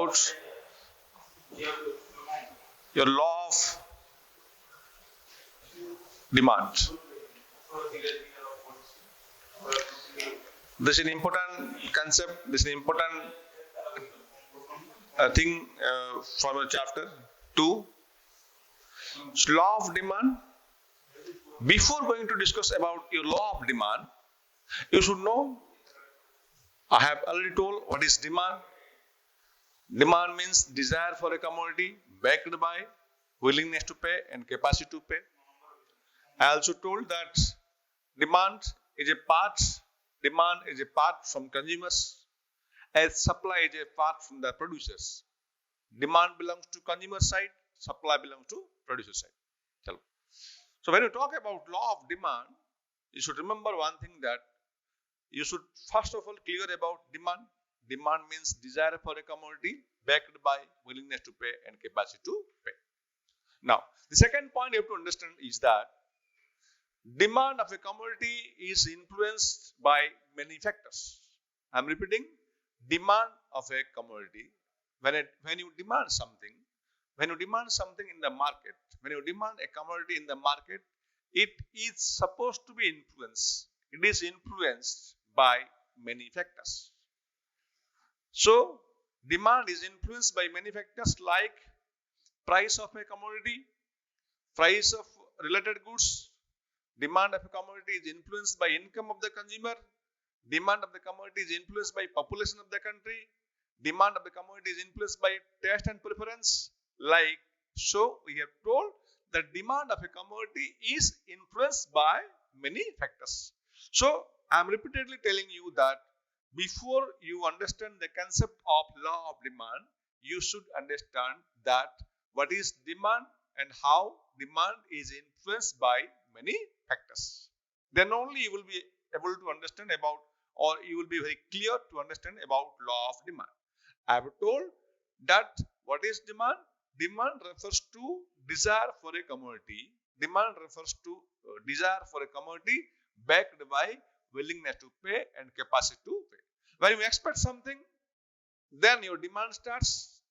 about your law of demand. This is an important concept. This is an important thing from the chapter 2. Law of demand. Before going to discuss about your law of demand, you should know, I have already told what is demand. Demand means desire for a commodity backed by willingness to pay and capacity to pay. I also told that demand is a part from consumers, as supply is a part from the producers. Demand belongs to consumer side, supply belongs to producer side. Chalo. So when you talk about law of demand, you should remember one thing, that you should first of all clear about demand. Demand means desire for a commodity backed by willingness to pay and capacity to pay. Now, the second point you have to understand is that demand of a commodity is influenced by many factors. I am repeating, demand of a commodity. When you demand something in the market, when you demand a commodity in the market, it is supposed to be influenced. It is influenced by many factors. So, demand is influenced by many factors like price of a commodity, price of related goods. Demand of a commodity is influenced by income of the consumer. Demand of the commodity is influenced by population of the country. Demand of the commodity is influenced by taste and preference. So we have told that demand of a commodity is influenced by many factors. So I am repeatedly telling you that before you understand the concept of law of demand, you should understand that what is demand and how demand is influenced by many factors. Then only you will be able to understand about, or you will be very clear to understand about law of demand. I have told that what is demand? Demand refers to desire for a commodity. Demand refers to desire for a commodity backed by willingness to pay and capacity to pay. When you expect something, then your demand starts.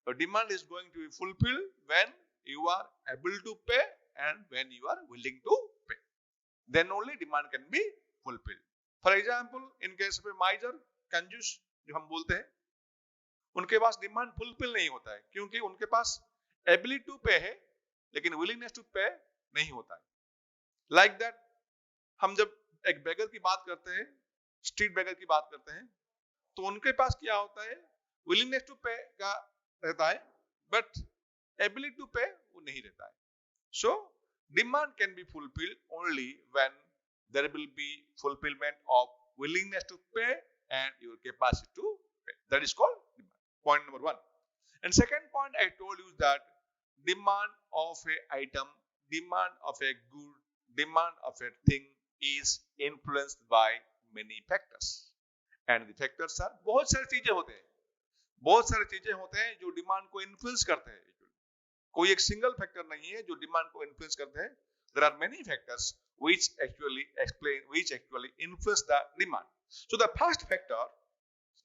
Your demand is going to be fulfilled when you are able to pay and when you are willing to pay. Then only demand can be fulfilled. For example, in case of a miser, कंजूस जो हम बोलते हैं, उनके पास demand fulfil नहीं होता है, क्योंकि उनके पास एबिलिटी टू पे है लेकिन विलिंगनेस टू पे नहीं होता है. लाइक दैट, हम जब एक बेगर की बात करते हैं, स्ट्रीट बेगर की बात करते हैं, तो उनके पास क्या होता है, विलिंगनेस टू पे का रहता है, बट एबिलिटी टू पे वो नहीं रहता है. So demand can be fulfilled only when there will be fulfillment of willingness to pay and your capacity to pay. That is called demand. Point number 1. And second point I told you that demand of a item, demand of a good, demand of a thing is influenced by many factors. And the factors are, बहुत सारी चीजें होते हैं जो demand को influence करते हैं. कोई एक सिंगल फैक्टर नहीं है जो डिमांड को इन्फ्लुएंस करते हैं. There are many factors which actually influence the demand. So the first factor,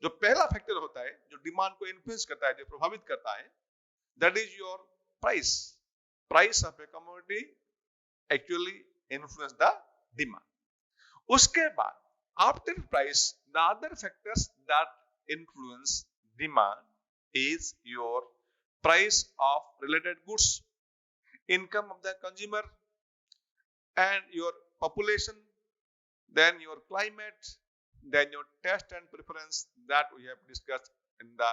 जो पहला फैक्टर होता है जो डिमांड को इन्फ्लुएंस करता है, जो प्रभावित करता है, that is your price. Price of a commodity actually influence the demand. उसके बाद after price, the other factors that influence demand is your price of related goods, income of the consumer, and your population, then your climate, then your taste and preference that we have discussed in the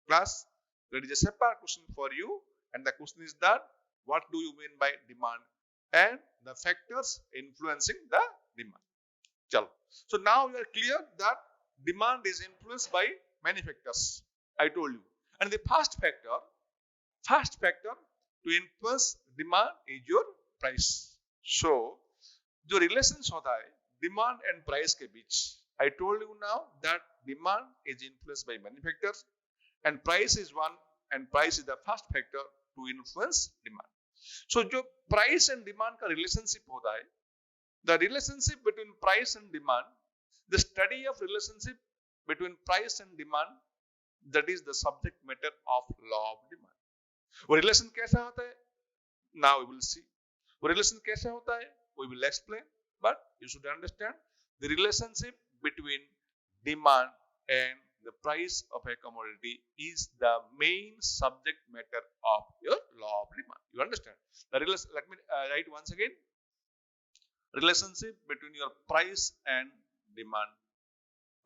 class. There is a separate question for you, and the question is that what do you mean by demand and the factors influencing the demand. Chalo. So now you are clear that demand is influenced by many factors. I told you, and the first factor to influence demand is your price. So जो relations होता है demand and price के बीच, I told you now that demand is influenced by many factors and price is one, and price is the first factor to influence demand. So जो price and demand का relationship होता है, the relationship between price and demand, the study of relationship between price and demand That is the subject matter of law of demand. वो relation कैसा होता है? Now we will see. वो relation कैसा होता है? We will explain. But you should understand the relationship between demand and the price of a commodity is the main subject matter of your law of demand. You understand? The relation. Let me write once again. Relationship between your price and demand,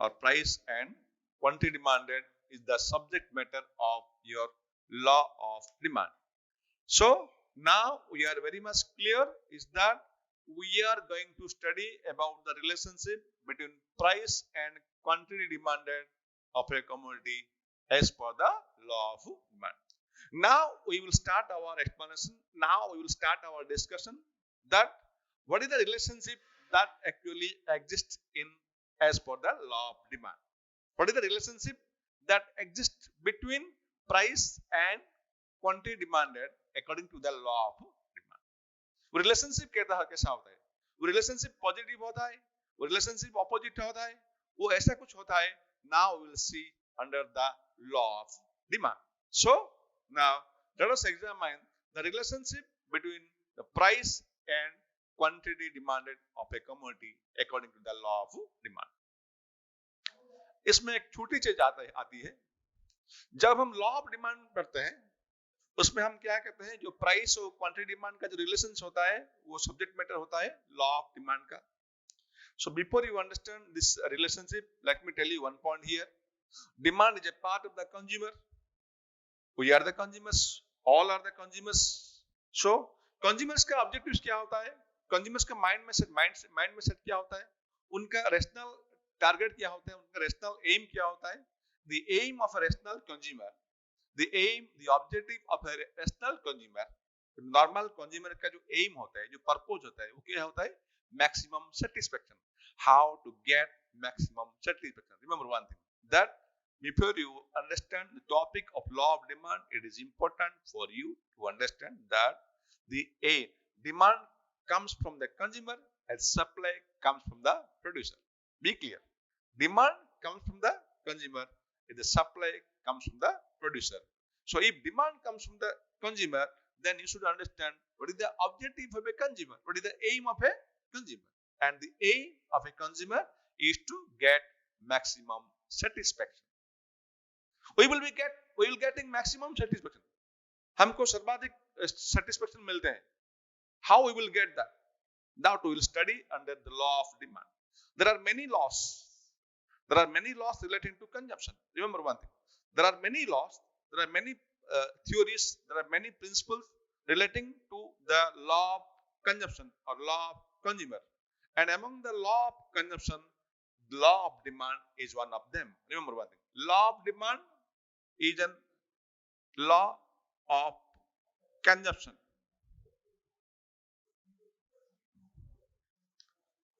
or price and quantity demanded, is the subject matter of your law of demand. So now we are very much clear is that we are going to study about the relationship between price and quantity demanded of a commodity as per the law of demand. Now we will start our explanation. Now we will start our discussion that what is the relationship that actually exists in as per the law of demand. What is the relationship that exists between price and quantity demanded according to the law of demand. वो relationship कैसा होता है? वो relationship positive होता है, वो relationship opposite होता है, वो ऐसा कुछ होता है. Now we will see under the law of demand. So now let us examine the relationship between the price and quantity demanded of a commodity according to the law of demand. इसमें एक छोटी चीज आती है. जब हम law of demand पढ़ते हैं उसमें हम क्या कहते हैं, जो प्राइस और क्वांटिटी डिमांड का जो रिलेशन होता है वो सब्जेक्ट मैटर होता है लॉ ऑफ डिमांड का. So before you understand this relationship, let me tell you one point here. Demand is a part of the consumer. We are the consumers. All are the consumers. So consumers का objectives क्या होता है? Consumers का mind में set क्या होता है? उनका rational target क्या होता है? उनका rational aim क्या होता है? The aim of a rational consumer, the objective of a rational consumer, normal consumer का जो aim होता है, जो purpose होता है, वो क्या होता है? Maximum satisfaction. How to get maximum satisfaction. Remember one thing, that before you understand the topic of law of demand, it is important for you to understand that the demand comes from the consumer and supply comes from the producer. Be clear. Demand comes from the consumer and the supply comes from the producer. So if demand comes from the consumer, then you should understand what is the objective of a consumer, what is the aim of a consumer. And the aim of a consumer is to get maximum satisfaction. We will getting maximum satisfaction. हमको सर्वाधिक satisfaction मिलते हैं. How we will get that? That we will study under the law of demand. There are many laws. There are many laws relating to consumption. Remember one thing. There are many laws. There are many theories. There are many principles relating to the law of consumption or law of consumer. And among the law of consumption, the law of demand is one of them. Remember one thing. Law of demand is a law of consumption.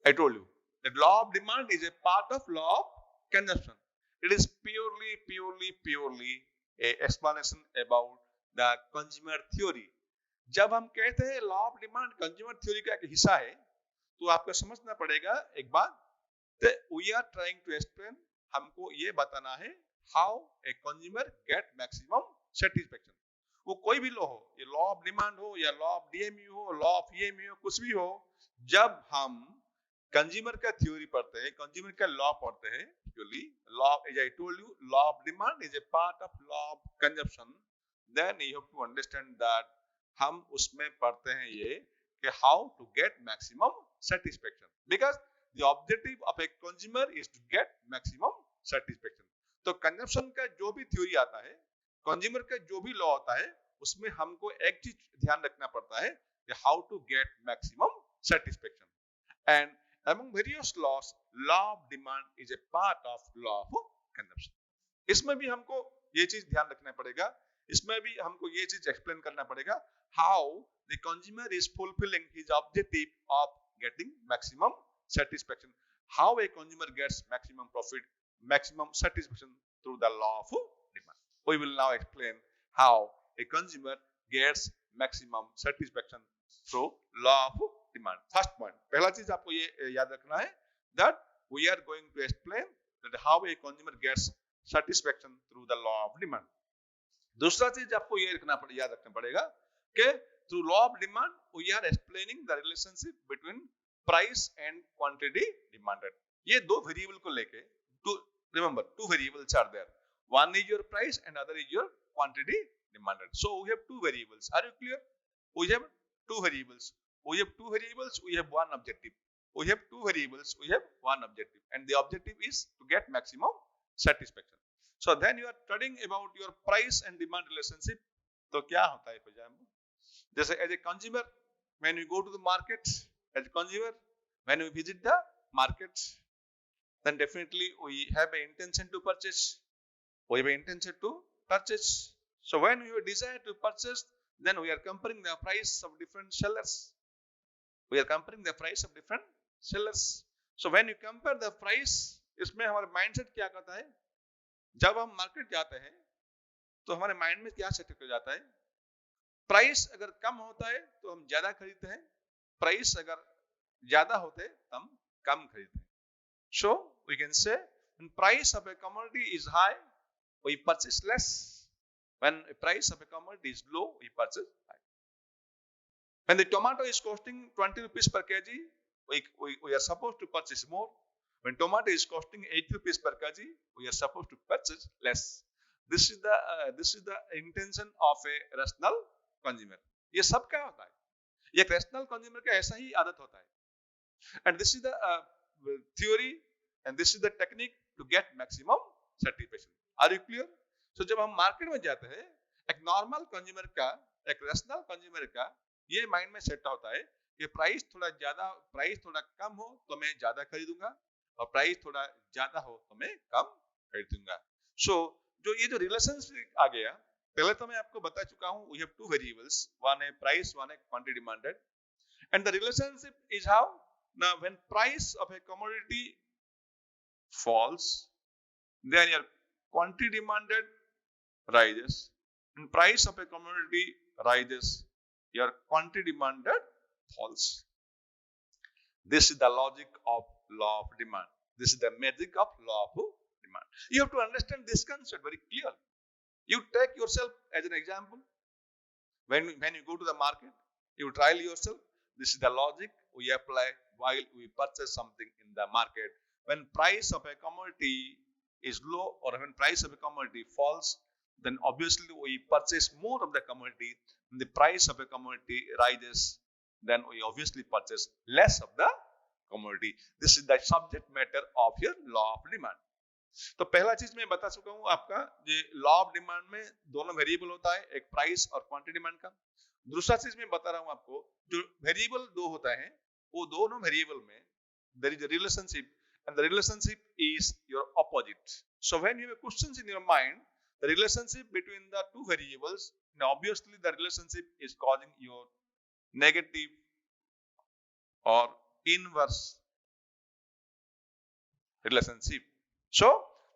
I told you that law of demand is a part of law of consumption. It is purely a explanation about the consumer theory. जब हम कहते हैं law of demand consumer theory का एक हिस्सा है, तो आपको समझना पड़ेगा एक बात, we are trying to explain, हमको ये बताना है how a consumer get maximum satisfaction. वो कोई भी लॉ हो, ये लॉ ऑफ डिमांड हो या लॉ ऑफ डीएमयू हो, लॉ ऑफ ईएमयू हो, कुछ भी हो, जब हम कंज्यूमर का थ्योरी पढ़ते हैं, कंज्यूमर का लॉ पढ़ते हैं, law as I told you, law of demand is a part of law of consumption, then you have to understand that हम उसमें पढ़ते हैं ये कि how to get maximum satisfaction, because the objective of a consumer is to get maximum satisfaction. तो consumption का जो भी थ्योरी आता है, कंज्यूमर का जो भी लॉ होता है, उसमें हमको एक चीज ध्यान रखना पड़ता है कि how to get maximum satisfaction. And among various laws, law of demand is a part of law of consumption. इसमें भी हमको ये चीज ध्यान रखना पड़ेगा, इसमें भी हमको ये चीज एक्सप्लेन करना पड़ेगा, how the consumer is fulfilling his objective of getting maximum satisfaction. How a consumer gets maximum profit, maximum satisfaction through the law of demand. We will now explain how a consumer gets maximum satisfaction through law of demand. First point, पहला चीज आपको ये याद रखना है that we are going to explain that how a consumer gets satisfaction through the law of demand. दूसरा चीज आपको ये याद रखना पड़ेगा कि through law of demand we are explaining the relationship between price and quantity demanded. ये दो वेरिएबल को लेके remember two variables are there. One is your price and other is your quantity demanded. So we have two variables. Are you clear? We have two variables. We have two variables. We have one objective. We have two variables. We have one objective, and the objective is to get maximum satisfaction. So then you are studying about your price and demand relationship. तो क्या होता है for example? जैसे as a consumer, when you go to the market, as a consumer, when we visit the market, then definitely we have an intention to purchase. We have an intention to purchase. So when we desire to purchase, then we are comparing the price of different sellers. We are comparing the price of different sellers. So when you compare the price, इसमें हमारा mindset क्या करता है? जब हम market जाते हैं तो हमारे माइंड में क्या सेट हो जाता है? प्राइस अगर कम होता है तो हम ज्यादा खरीदते हैं, प्राइस अगर ज्यादा होते हैं तो हम कम खरीदते हैं. So we can say when price of a commodity is high, we purchase less. When the price of a commodity is low, we purchase high. When the tomato is costing 20 rupees per kg, we are supposed to purchase more. When tomato is costing 80 rupees per kg, we are supposed to purchase less. This is the intention of a rational consumer. ये सब क्या होता है? ये एक rational consumer का ऐसा ही आदत होता है. And this is the theory and this is the technique to get maximum satisfaction. Are you clear? So जब हम मार्केट में जाते हैं, एक नॉर्मल कंज्यूमर का, एक रैशनल कंज्यूमर का ये माइंड में सेट होता है कि प्राइस थोड़ा कम हो तो मैं ज्यादा खरीदूंगा और प्राइस थोड़ा ज्यादा हो तो मैं कम खरीदूंगा. सो जो ये जो रिलेशनशिप आ गया, पहले तो मैं आपको बता चुका हूं, we have two variables, one है प्राइस, वन है quantity demanded, and the relationship is how now when price of a commodity falls, then your quantity demanded rises, and price of a commodity rises, your quantity demanded falls. This is the logic of law of demand. This is the magic of law of demand. You have to understand this concept very clearly. You take yourself as an example. When you go to the market, you trial yourself. This is the logic we apply while we purchase something in the market. When price of a commodity is low or when price of a commodity falls, then obviously we purchase more of the commodity. When the price of a commodity rises, then we obviously purchase less of the commodity. This is the subject matter of your law of demand. तो पहला चीज मैं बता चुका हूं आपका, ये law of demand में दोनों वेरिएबल होता है, एक प्राइस और क्वांटिटी डिमांड का. दूसरा चीज मैं बता रहा हूं आपको, जो वेरिएबल दो होता है, वो दोनों वेरिएबल में there is a relationship, and the relationship is your opposite. So when you have questions in your mind, the relationship between the two variables, now obviously the relationship is causing your negative or inverse relationship. So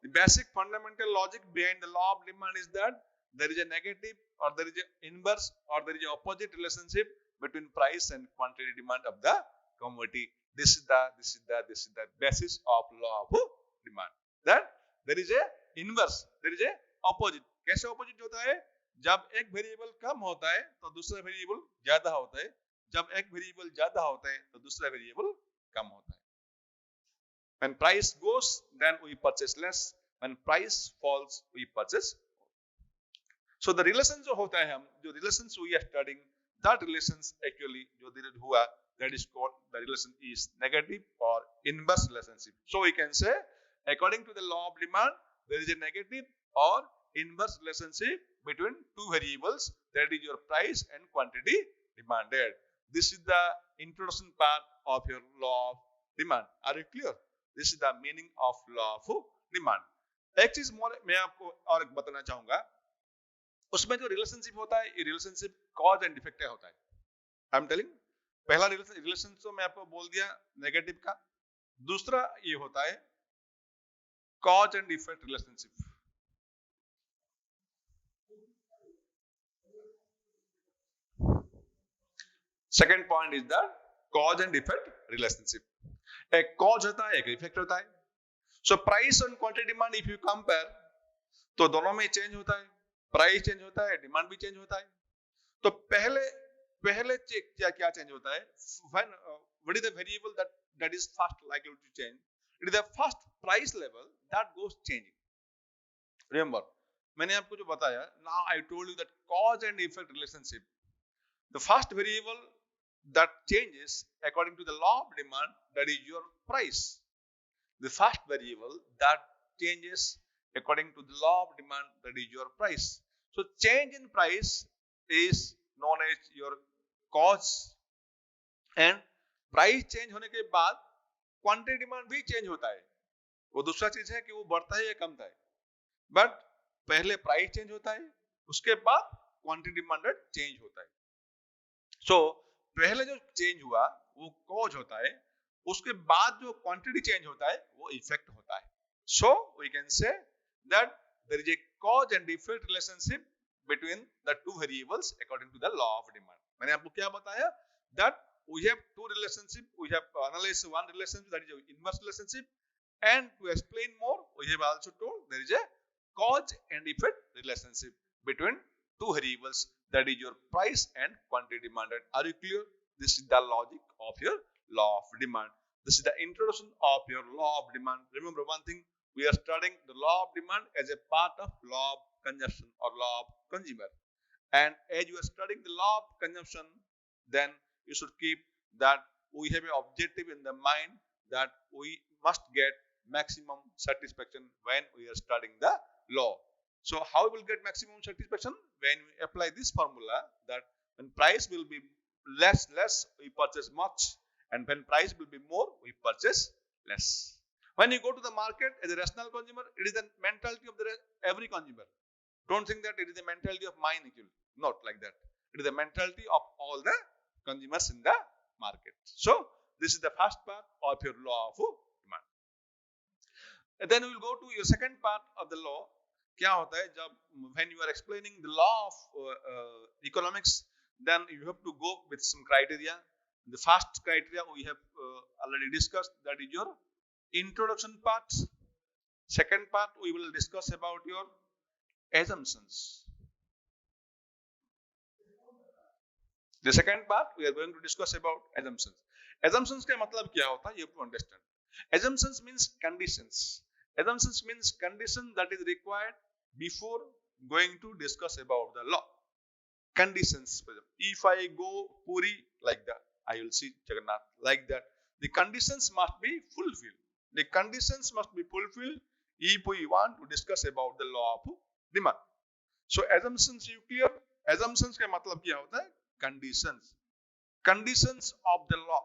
the basic fundamental logic behind the law of demand is that there is a negative or there is an inverse or there is an opposite relationship between price and quantity demand of the commodity. This is the basis of law of demand. That there is a inverse, there is a opposite. कैसे opposite होता है? जब एक variable कम होता है तो दूसरा variable ज्यादा होता है, जब एक वेरिएबल ज्यादा होता है तो दूसरा वेरिएबल कम होता है. When price goes, then we purchase less. When price falls, we purchase more. So the relations जो होता है, हम जो relations we are studying, that relations actually जो हुआ, that is called, the relation is negative or inverse relationship. So we can say, according to the law of demand, there is a negative or inverse relationship between two variables, that is your price and quantity demanded. This is the introduction part of your law of demand. Are you clear? This is the meaning of law of demand. एक चीज मैं आपको और बताना चाहूंगा, उसमें जो relationship होता है, ये रिलेशनशिप कॉज एंड इफेक्ट होता है. आई एम टेलिंग, पहला रिलेशन तो मैं आपको बोल दिया नेगेटिव का, दूसरा ये होता है cause and effect relationship. Second point is the cause and effect relationship. एक कॉज होता है, एक इफेक्ट होता है. So price and quantity demand, if you compare, तो दोनों में चेंज होता है, प्राइस चेंज होता है, डिमांड भी चेंज होता है। तो पहले क्या क्या चेंज होता है? When what is the variable that is first likely to change? It is the first price level that goes changing. Remember, मैंने आपको जो बताया, now I told you that cause and effect relationship. The first variable that changes according to the law of demand, that is your price. The first variable that changes according to the law of demand, that is your price. So change in price is known as your cause, and price change होने के बाद quantity demand भी change होता है। वो दूसरा चीज है कि वो बढ़ता है या कमता है, बट पहले प्राइस चेंज होता है, उसके बाद क्वांटिटी डिमांड चेंज होता है। सो पहले जो चेंज हुआ वो कॉज होता है, उसके बाद जो क्वांटिटी चेंज होता है वो इफेक्ट होता है। So we can say that there is a cause and effect relationship between the two variables according to the law of demand. मैंने आपको क्या बताया? That we have two relationship, we have analyzed one relationship, that is inverse relationship, and to explain more we have also told there is a cause and effect relationship between two variables, that is your price and quantity demanded. Are you clear? This is the logic of your law of demand. This is the introduction of your law of demand. Remember one thing, we are studying the law of demand as a part of law of consumption or law of consumer, and as you are studying the law of consumption, then you should keep that we have an objective in the mind that we must get maximum satisfaction when we are studying the law. So how we will get maximum satisfaction? When we apply this formula, that when price will be less we purchase much, and when price will be more we purchase less. When you go to the market as a rational consumer, it is the mentality of every consumer. Don't think that it is the mentality of mine actually. Not like that. It is the mentality of all the consumers in the market. So this is the first part of your law of demand. And then we will go to your second part of the law. क्या होता है जब when you are explaining the law of economics, then you have to go with some criteria. The first criteria we have already discussed, that is your introduction part. Second part we will discuss about your assumptions. The second part we are going to discuss about assumptions. Assumptions का मतलब क्या होता है? You have to understand. Assumptions means conditions. Assumptions means condition that is required before going to discuss about the law. Conditions. If I go Puri like that, I will see Jagannath like that. The conditions must be fulfilled. The conditions must be fulfilled if we want to discuss about the law of demand. So assumptions, you clear? Assumptions का मतलब क्या होता है? Conditions of the law,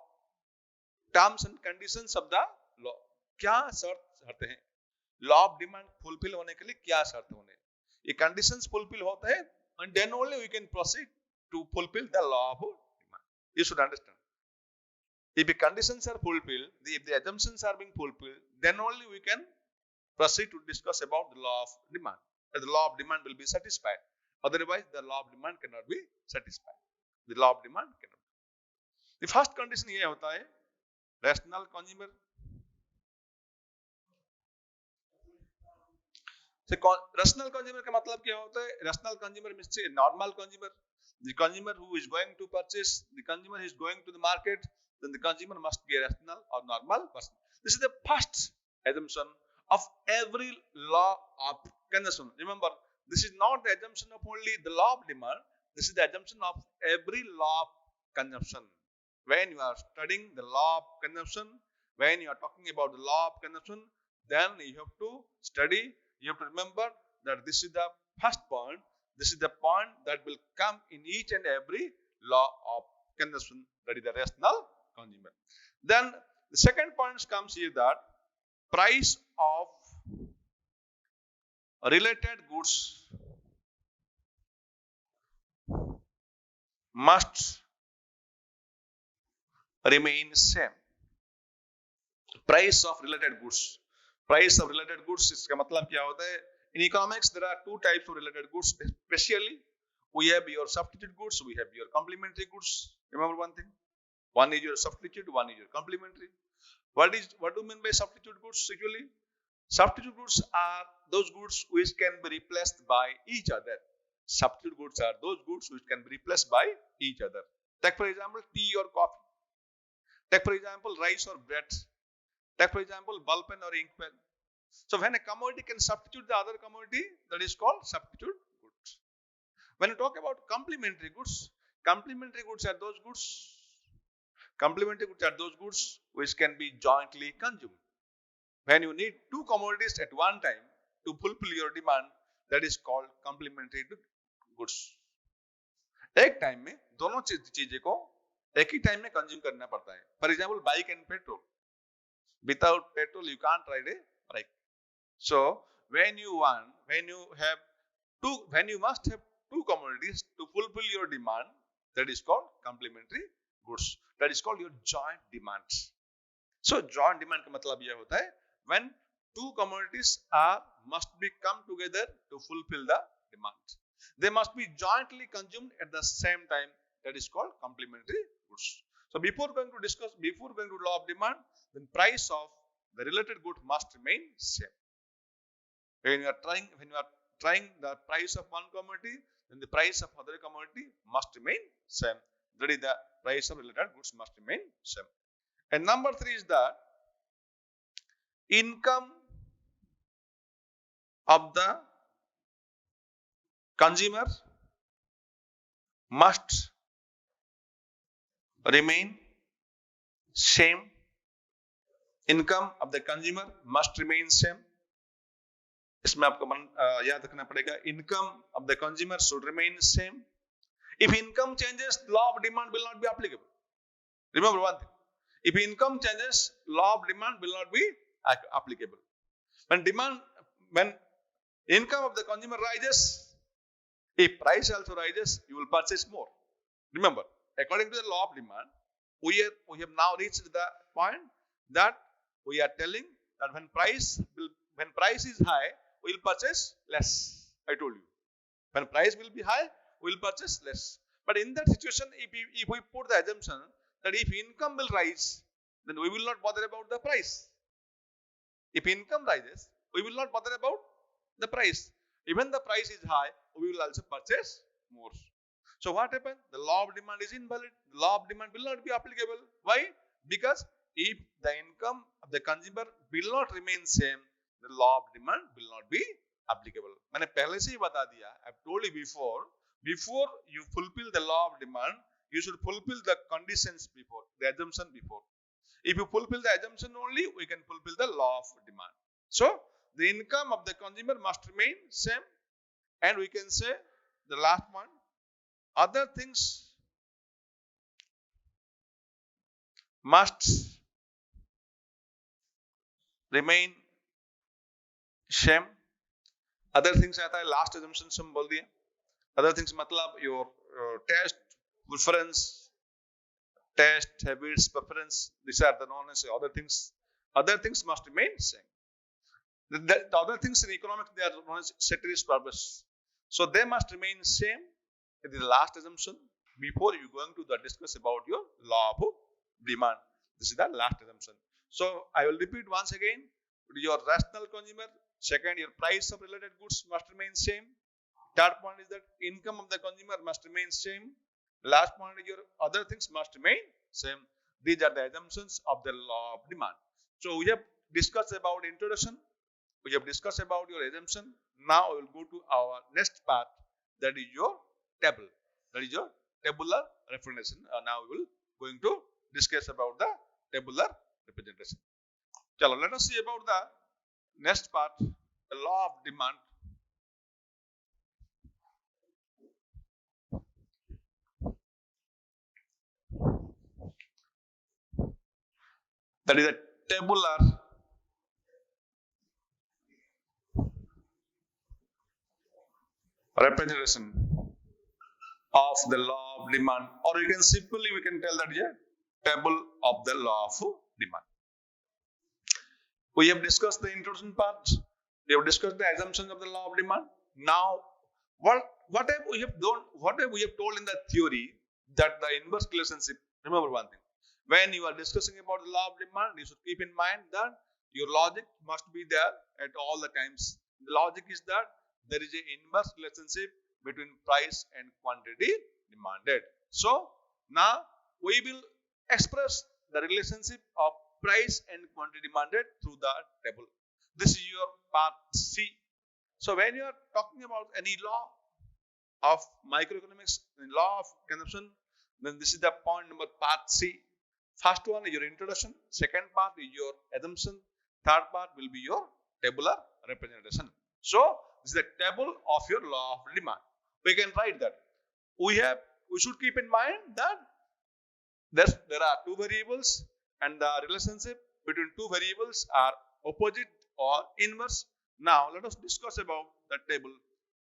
terms and conditions of the law. क्या शर्तें हैं law of demand fulfil होने के लिए? क्या शर्त होने? ये कंडीशंस फुलफिल होते हैं, and then only we can proceed to fulfill the law of demand. You should understand. If the conditions are fulfilled, if the assumptions are being fulfilled, then only we can proceed to discuss about the law of demand. The law of demand will be satisfied. Otherwise, the law of demand cannot be satisfied. The law of demand cannot. The first condition ये होता है rational consumer. So rational consumer का मतलब क्या होता है? Rational consumer means a normal consumer. The consumer who is going to purchase, the consumer who is going to the market, then the consumer must be a rational or normal person. This is the first assumption of every law of consumption. Remember, this is not the assumption of only the law of demand. This is the assumption of every law of consumption. When you are studying the law of consumption, when you are talking about the law of consumption, then you have to study, you have to remember that this is the first point. This is the point that will come in each and every law of consumption, that is the rational consumer. Then the second point comes here, that price of related goods must remain same. Price of related goods. Price of related goods इसका मतलब क्या होता है? In economics there are two types of related goods. Especially we have your substitute goods, we have your complementary goods. Remember one thing, one is your substitute, one is your complementary. What do you mean by substitute goods? Actually, Substitute goods are those goods which can be replaced by each other. Substitute goods are those goods which can be replaced by each other. Take for example tea or coffee. Take for example rice or bread. Take for example ball pen or ink pen. So when a commodity can substitute the other commodity, that is called substitute goods. When you talk about complementary goods are those goods. Complementary goods are those goods which can be jointly consumed. When you need two commodities at one time to fulfill your demand, that is called complementary goods. एक time में दोनों चीजें को एक ही time में consume करना पड़ता है. For example bike and petrol. Without petrol, you can't ride a bike. So when you must have two commodities to fulfill your demand, that is called complementary goods. That is called your joint demands. So joint demand का मतलब यह होता है when two commodities must be come together to fulfill the demand. They must be jointly consumed at the same time. That is called complementary goods. So before going to law of demand, then price of the related good must remain same. When you are trying the price of one commodity, then the price of other commodity must remain same. That is the price of related goods must remain same. And number 3 is that income of the consumer must remain same. Income of the consumer must remain same. इसमें आपको याद रखना पड़ेगा. Income of the consumer should remain same. If income changes, law of demand will not be applicable. Remember one thing. If income changes, law of demand will not be applicable. When income of the consumer rises, if price also rises, you will purchase more. Remember, according to the law of demand, we have now reached the point that we are telling that when price is high, we will purchase less. I told you. When price will be high, we will purchase less. But in that situation, if we put the assumption that if income will rise, then we will not bother about the price. If income rises, we will not bother about the price. Even the price is high, we will also purchase more. So what happened? The law of demand is invalid. The law of demand will not be applicable. Why? Because if the income of the consumer will not remain same, the law of demand will not be applicable. मैंने पहले से ही बता दिया. I've told you before you fulfill the law of demand, you should fulfill the conditions before, the assumption before. If you fulfill the assumption only, we can fulfill the law of demand. So the income of the consumer must remain same, and we can say the last one, other things must remain same. Other things आता है last assumption से हम बोल दिए. Other things मतलब your taste, preference, taste, habits, preference. These are the known as other things. Other things must remain same. The other things in economics, they are known as ceteris paribus. So they must remain same. It is the last assumption before you going to discuss about your law of demand. This is the last assumption. So I will repeat once again. Your rational consumer. Second, your price of related goods must remain same. Third point is that income of the consumer must remain same. Last point is your other things must remain same. These are the assumptions of the law of demand. So we have discussed about introduction. We have discussed about your assumption. Now we will go to our next part. That is your table. That is your tabular representation. Now we will going to discuss about the tabular representation. Chalo, let us see about the next part, the law of demand. That is a tabular representation of the law of demand, or you can simply we can tell that is a table of the law of demand. We have discussed the introduction part. We have discussed the assumptions of the law of demand. Now, what have we have done? What have we have told in the theory that the inverse relationship? Remember one thing. When you are discussing about the law of demand, you should keep in mind that your logic must be there at all the times. The logic is that there is an inverse relationship between price and quantity demanded. So now we will express the relationship of price and quantity demanded through the table. This is your part C. So when you are talking about any law of microeconomics, law of consumption, then this is the point number part C. First one is your introduction, second part is your assumption, third part will be your tabular representation. So this is the table of your law of demand. We can write that. We should keep in mind that there are two variables and the relationship between two variables are opposite or inverse. Now let us discuss about the table.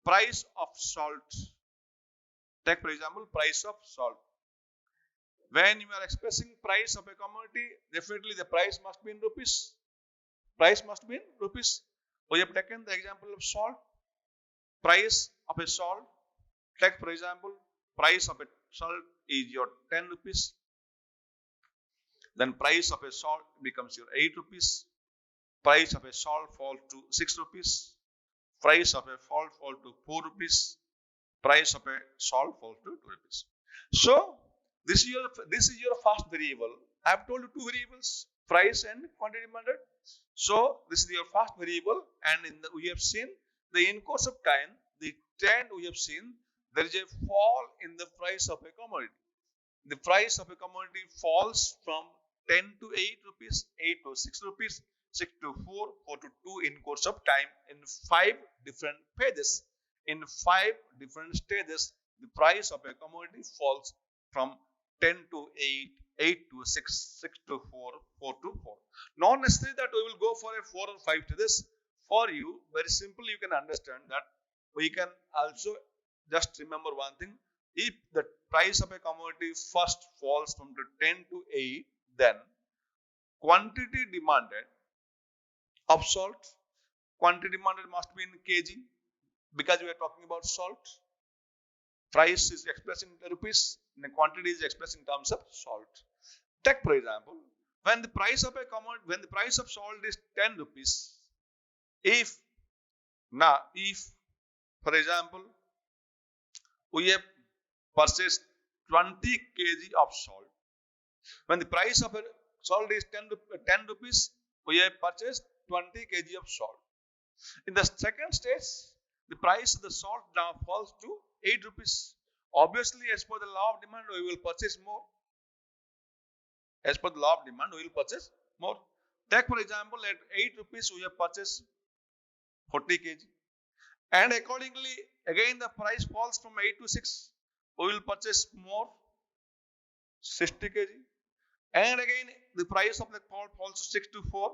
Price of salt. Take for example price of salt. When you are expressing price of a commodity, definitely the price must be in rupees. Price must be in rupees. We have taken the example of salt. Price of a salt. Take for example, price of a salt is your 10 rupees. Then price of a salt becomes your 8 rupees. Price of a salt falls to 6 rupees. Price of a salt falls to 4 rupees. Price of a salt falls to 2 rupees. So this is your first variable. I have told you two variables, price and quantity demanded. So this is your first variable, and we have seen in course of time, the trend we have seen, there is a fall in the price of a commodity. The price of a commodity falls from 10 to 8 rupees, 8 to 6 rupees, 6 to 4, 4 to 2 in course of time in 5 different phases. In 5 different stages, the price of a commodity falls from 10 to 8, 8 to 6, 6 to 4, 4 to 4. Not necessarily that we will go for a 4 or 5 to this. For you, very simply you can understand that we can also just remember one thing. If the price of a commodity first falls from 10 to 8, then quantity demanded of salt, quantity demanded must be in kg because we are talking about salt. Price is expressed in rupees, and the quantity is expressed in terms of salt. Take for example, when the price of salt is 10 rupees, if for example we have purchased 20 kg of salt, when the price of a salt is 10 rupees, we have purchased 20 kg of salt. In the second stage, the price of the salt now falls to 8 rupees. Obviously, as per the law of demand, we will purchase more. As per the law of demand, we will purchase more. Take for example, at 8 rupees, we have purchased 40 kg. And accordingly, again the price falls from 8 to 6. We will purchase more, 60 kg. And again, the price of the salt falls to 6 to 4.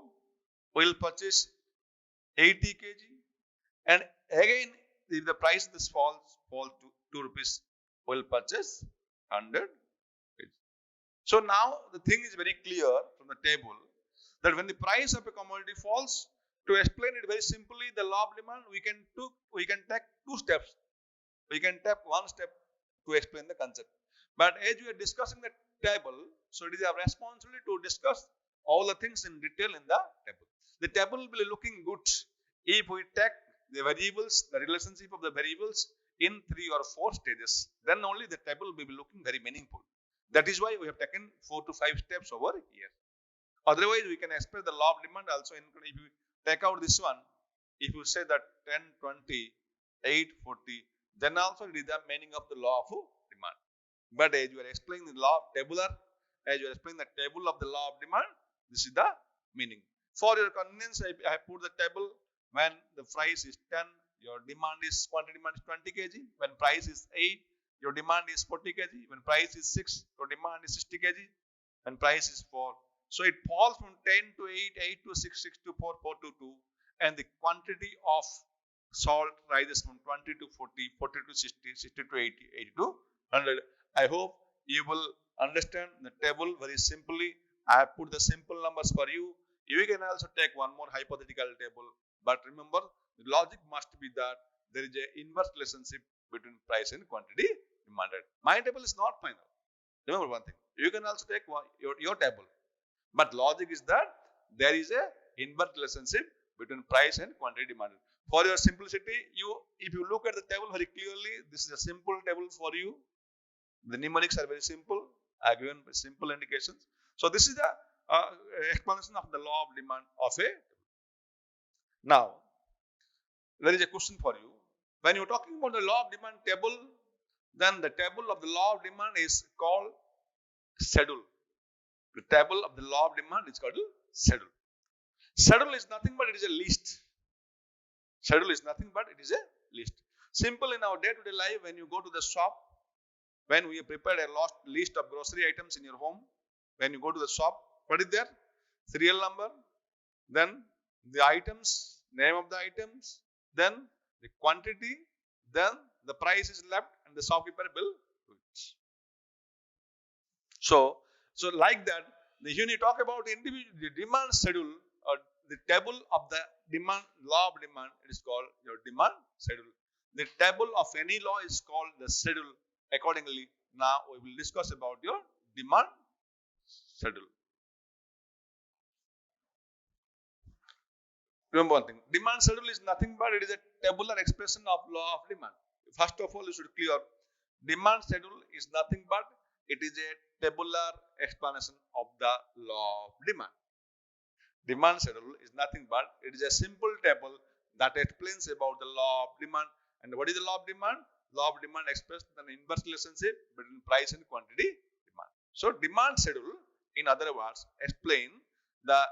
We will purchase 80 kg. And again, if the price of this falls to 2 rupees, we will purchase 100 kg. So now the thing is very clear from the table that when the price of a commodity falls, to explain it very simply, the law of demand, we can take two steps. We can take one step to explain the concept. But as we are discussing the table, so it is our responsibility to discuss all the things in detail in the table. The table will be looking good if we take the variables, the relationship of the variables in 3 or 4 stages. Then only the table will be looking very meaningful. That is why we have taken 4 to 5 steps over here. Otherwise, we can express the law of demand also in, if you take out this one, if you say that 10, 20, 8, 40, then also it is the meaning of the law of demand. But as you are explaining the law of tabular, as you are explaining the table of the law of demand, this is the meaning. For your convenience, I have put the table. When the price is 10, your quantity demand is 20 kg. When price is 8, your demand is 40 kg. When price is 6, your demand is 60 kg. When price is 4. So it falls from 10 to 8, 8 to 6, 6 to 4, 4 to 2. And the quantity of salt rises from 20 to 40, 40 to 60, 60 to 80, 80 to 100. I hope you will understand the table very simply. I have put the simple numbers for you. You can also take one more hypothetical table. But remember, the logic must be that there is an inverse relationship between price and quantity demanded. My table is not final. Remember one thing. You can also take your table. But logic is that there is an inverse relationship between price and quantity demanded. For your simplicity, if you look at the table very clearly, this is a simple table for you. The mnemonics are very simple. I have given simple indications. So this is the explanation of the law of demand of a. Now, there is a question for you. When you're talking about the law of demand table, then the table of the law of demand is called schedule. The table of the law of demand is called schedule. Schedule is nothing but it is a list. Schedule is nothing but it is a list. Simple in our day-to-day life, when you go to the shop, when we prepared a list of grocery items in your home, when you go to the shop, what is there? Serial number, then the items, name of the items, then the quantity, then the price is left and the shopkeeper will do it. So like that, when you talk about the demand schedule or the table of the demand, law of demand, it is called your demand schedule. The table of any law is called the schedule. Accordingly, now we will discuss about your demand schedule. Remember one thing, demand schedule is nothing but it is a tabular expression of law of demand. First of all, you should clear demand schedule is nothing but it is a tabular explanation of the law of demand. Demand schedule is nothing but it is a simple table that explains about the law of demand. And what is the law of demand? Law of demand expressed an inverse relationship between price and quantity demand. So demand schedule, in other words, explain the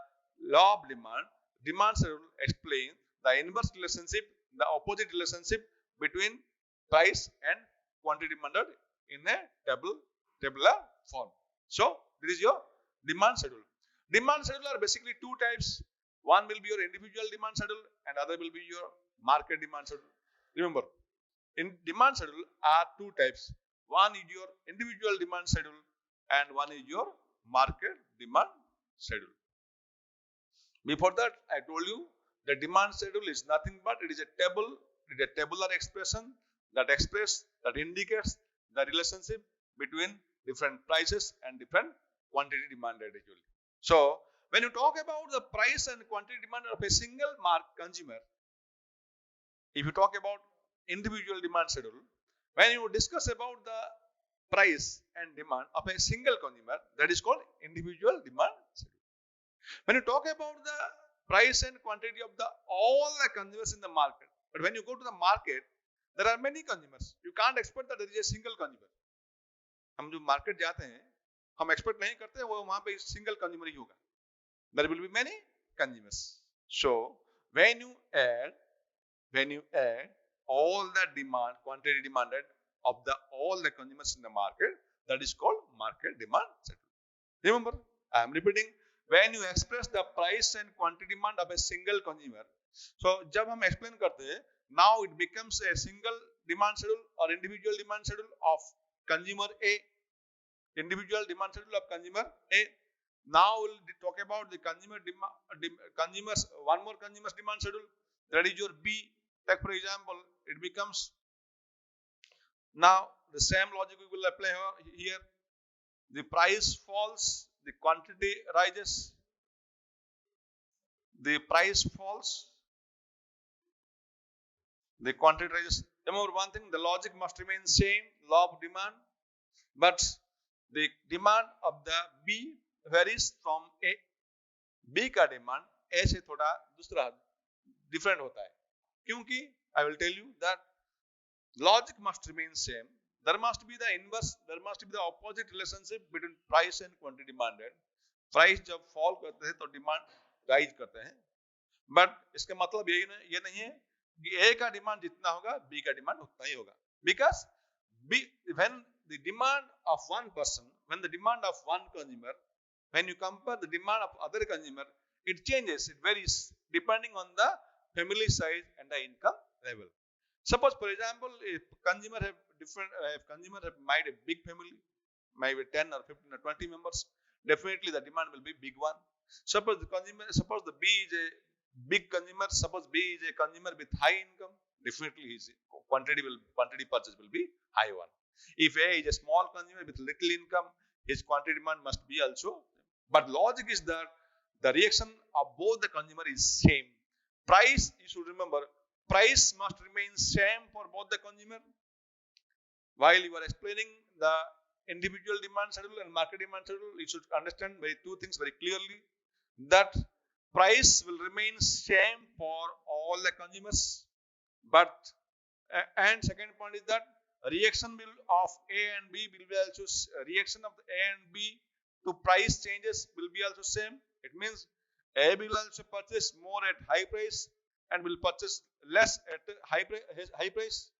law of demand. Demand schedule explains the inverse relationship, the opposite relationship between price and quantity demanded in a tabular form. So this is your demand schedule. Demand schedule are basically two types. One will be your individual demand schedule and other will be your market demand schedule. Remember, in demand schedule are two types. One is your individual demand schedule and one is your market demand schedule. Before that, I told you the demand schedule is nothing but it is a table, it is a tabular expression that indicates the relationship between different prices and different quantity demanded usually. So, when you talk about the price and quantity demand of a single consumer, if you talk about individual demand schedule, when you discuss about the price and demand of a single consumer, that is called individual demand schedule. When you talk about the price and quantity of all the consumers in the market, but when you go to the market, there are many consumers. You can't expect that there is a single consumer. हम जो market जाते हैं, हम expect नहीं करते वो वहाँ पे single consumer ही होगा. There will be many consumers. So when you add all the demand, quantity demanded of all the consumers in the market, that is called market demand schedule. Remember, I am repeating. When you express the price and quantity demand of a single consumer, so जब हम explain करते हैं, now it becomes a single demand schedule or individual demand schedule of consumer A. Individual demand schedule of consumer A. Now we'll talk about the consumers, one more consumer's demand schedule. That is your B. Like for example, it becomes, now the same logic we will apply here. The price falls, the quantity rises. The price falls, the quantity rises. Remember one thing, the logic must remain same, law of demand, but the demand of the B varies from A. B का demand A से थोड़ा दूसरा different होता है. क्योंकि I will tell you that logic must remain same. There must be the inverse, there must be the opposite relationship between price and quantity demanded. Price जब fall करते हैं तो demand rise करते हैं. But इसका मतलब ये नहीं है कि A का demand जितना होगा B का demand उतना ही होगा. Because when the demand of one person, when the demand of one consumer, when you compare the demand of other consumer, it changes, it varies depending on the family size and the income level. Suppose, for example, if consumer have made a big family, maybe 10 or 15 or 20 members, definitely the demand will be big one. Suppose the B is a big consumer, suppose B is a consumer with high income, definitely his quantity purchase will be high one. If A is a small consumer with little income, his quantity demand must be also. But logic is that the reaction of both the consumer is same. Price, you should remember, price must remain same for both the consumer. While you are explaining the individual demand schedule and market demand schedule, you should understand two things very clearly, that price will remain same for all the consumers, but and second point is that reaction will of A and B will be also reaction of the A and B to price changes will be also same. It means A will also purchase more at high price and will purchase less at high price.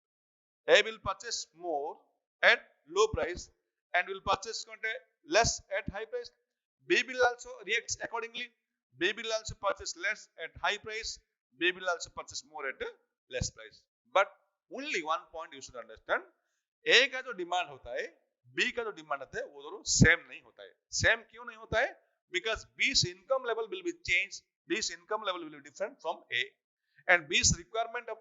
A will purchase more at low price and will purchase less at high price. B will also react accordingly. B will also purchase less at high price. B will also purchase more at less price. But only one point you should understand, A का जो demand होता है, B का जो demand होता है, वो दोनों सेम नहीं होता है. सेम क्यों नहीं होता है? Because B's income level will be changed. B's income level will be different from A, and B's requirement of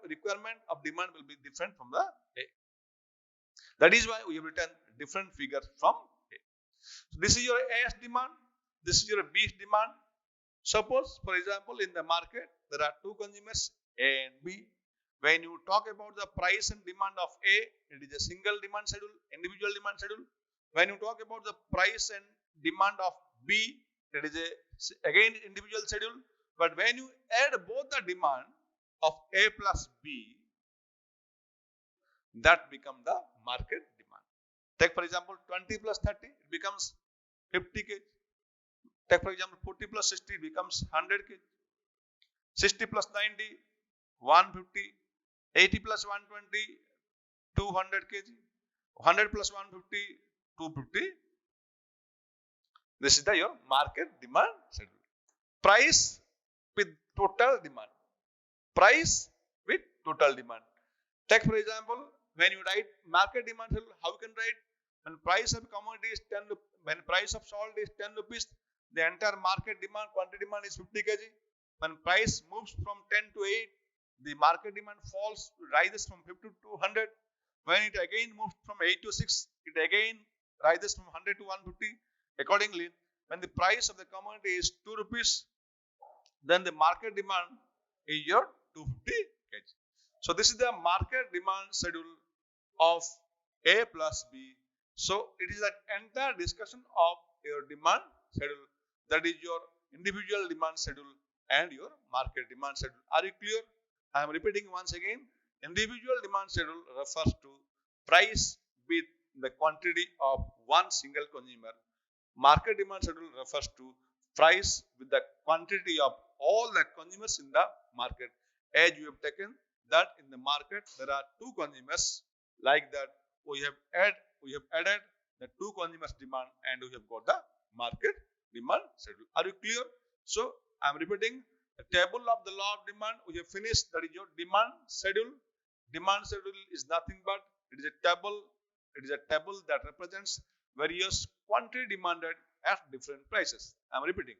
demand will be different from the A. That is why we have written different figure from A. So this is your A's demand. This is your B's demand. Suppose, for example, in the market there are two consumers, A and B. When you talk about the price and demand of A, it is a single demand schedule, individual demand schedule. When you talk about the price and demand of B, it is again individual schedule. But when you add both the demand of A plus B, that becomes the market demand. Take for example 20 plus 30, it becomes 50 kg. Take for example 40 plus 60, it becomes 100 kg. 60 plus 90, 150. 80 plus 120, 200 kg. 100 plus 150, 250. This is your market demand schedule. Price with total demand. Price with total demand. Take for example, when you write market demand schedule, how you can write? When price of commodity is 10 rupees, when price of salt is 10 rupees, the entire market demand, quantity demand is 50 kg. When price moves from 10 to 8, the market demand falls, rises from 50 to 100. When it again moves from 8 to 6, it again rises from 100 to 150. Accordingly, when the price of the commodity is 2 rupees, then the market demand is your 250 kg. So this is the market demand schedule of A plus B. So it is the entire discussion of your demand schedule. That is your individual demand schedule and your market demand schedule. Are you clear? I am repeating once again. Individual demand schedule refers to price with the quantity of one single consumer. Market demand schedule refers to price with the quantity of all the consumers in the market. As you have taken that in the market there are two consumers, like that we have added the two consumers demand and we have got the market demand schedule. Are you clear? So I am repeating. The table of the law of demand we have finished. That is your demand schedule. Demand schedule is nothing but it is a table. It is a table that represents various quantity demanded at different prices. I am repeating.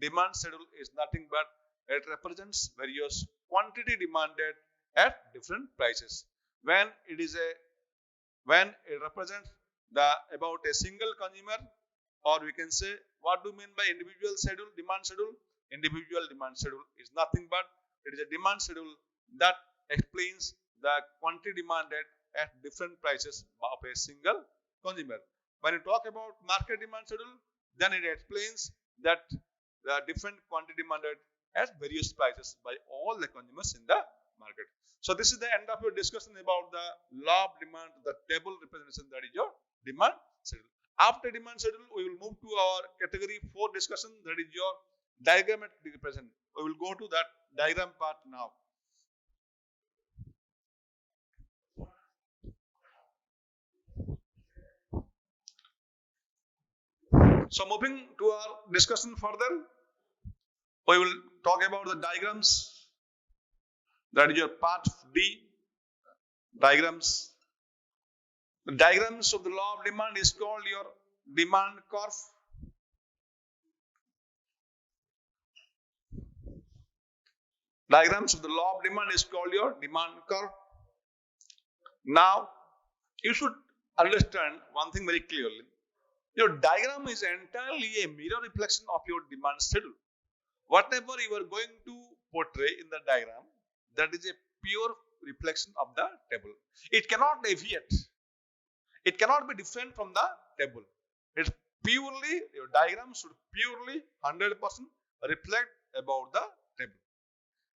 Demand schedule is nothing but it represents various quantity demanded at different prices. When it represents about a single consumer, or we can say, what do you mean by individual schedule, demand schedule? Individual demand schedule is nothing but it is a demand schedule that explains the quantity demanded at different prices of a single consumer. When you talk about market demand schedule, then it explains that the different quantity demanded at various prices by all the consumers in the market. So this is the end of your discussion about the law of demand, the table representation, that is your demand schedule. After demand schedule, we will move to our category 4 discussion, that is your diagrammatic representation. We will go to that diagram part now. So moving to our discussion further, we will talk about the diagrams. That is your part D, diagrams. The diagrams of the law of demand is called your demand curve. Diagrams of the law of demand is called your demand curve. Now, you should understand one thing very clearly. Your diagram is entirely a mirror reflection of your demand schedule. whatever you are going to portray in the diagram, that is a pure reflection of the table. It cannot deviate. It cannot be different from the table. It's purely, your diagram should purely 100% reflect about the table.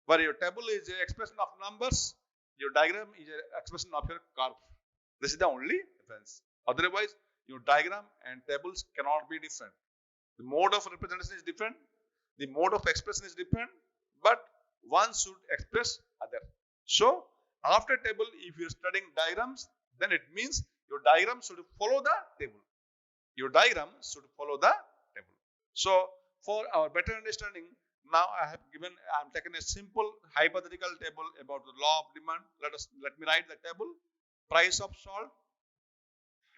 Where your table is an expression of numbers, your diagram is an expression of your curve. This is the only difference. Otherwise, your diagram and tables cannot be different. The mode of representation is different, the mode of expression is different, but one should express other. So, after table, if you are studying diagrams, then it means your diagram should follow the table. Your diagram should follow the table. So, for our better understanding, now I am taken a simple hypothetical table about the law of demand. Let me write the table. Price of salt.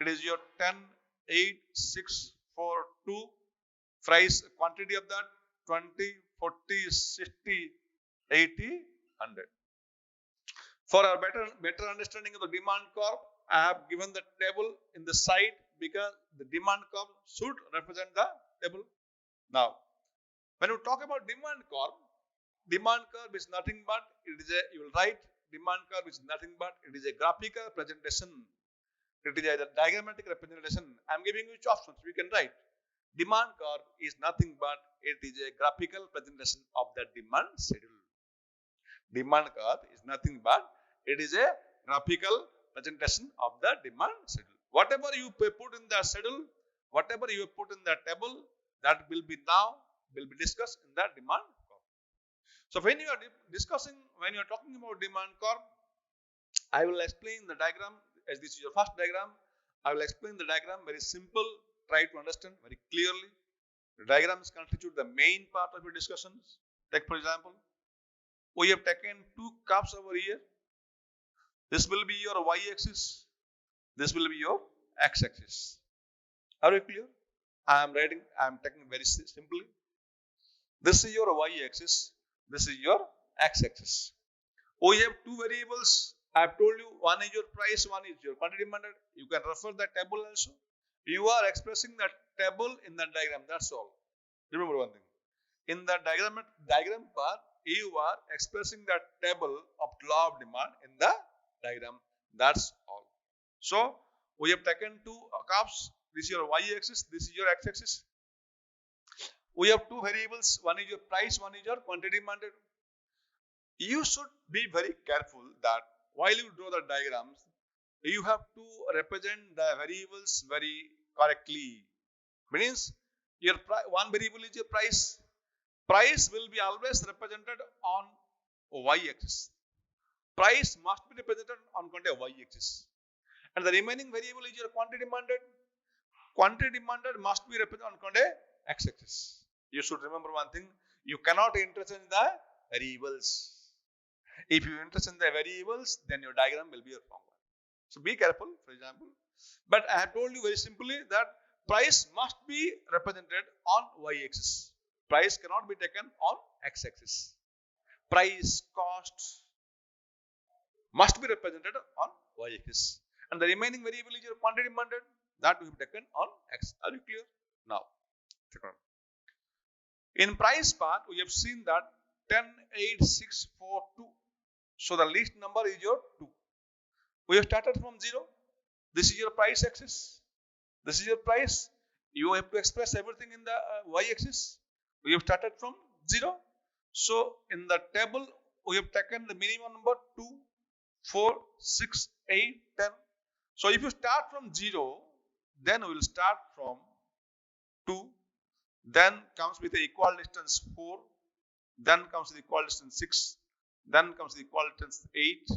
It is your 10, 8, 6, 4, 2. Price quantity of that 20, 40, 60, 80, 100. For our better understanding of the demand curve, I have given the table in the side because the demand curve should represent the table. Now, when you talk about demand curve is nothing but you will write demand curve is nothing but it is a graphical presentation. It is a diagrammatic representation. I am giving you options. We can write demand curve is nothing but it is a graphical presentation of the demand schedule. Demand curve is nothing but it is a graphical presentation of the demand schedule. Whatever you put in the schedule, whatever you put in the table, that will be discussed in the demand curve. So when you are talking about demand curve, I will explain the diagram as this is your first diagram. I will explain the diagram very simple. Try to understand very clearly. The diagrams constitute the main part of your discussions. Take for example, we have taken two curves over here. This will be your y-axis. This will be your x-axis. Are you clear? I am taking very simply. This is your y-axis. This is your x-axis. We have two variables. I have told you one is your price, one is your quantity demanded. You can refer the table also. You are expressing the table in the diagram. That's all. Remember one thing. In the diagram part, you are expressing the table of law of demand in the diagram. That's all. So we have taken two curves. This is your y-axis. This is your x-axis. We have two variables. One is your price. One is your quantity demanded. You should be very careful that while you draw the diagrams, you have to represent the variables very correctly. Means your one variable is your price. Price will be always represented on y-axis. Price must be represented on y-axis. And the remaining variable is your quantity demanded. Quantity demanded must be represented on x-axis. You should remember one thing. You cannot interchange the variables. If you interchange the variables, then your diagram will be a wrong one. So be careful, for example. But I have told you very simply that price must be represented on y-axis. Price cannot be taken on x-axis. Price, cost must be represented on y-axis. And the remaining variable is your quantity demanded. That we have taken on x. Are you clear? Now, in price part, we have seen that 10, 8, 6, 4, 2. So the least number is your 2. We have started from 0. This is your price axis. This is your price. You have to express everything in the y-axis. We have started from 0. So in the table, we have taken the minimum number 2, 4, 6, 8, 10. So if you start from 0, then we will start from 2. Then comes with the equal distance 4. Then comes the equal distance 6. Then comes the equal distance 8.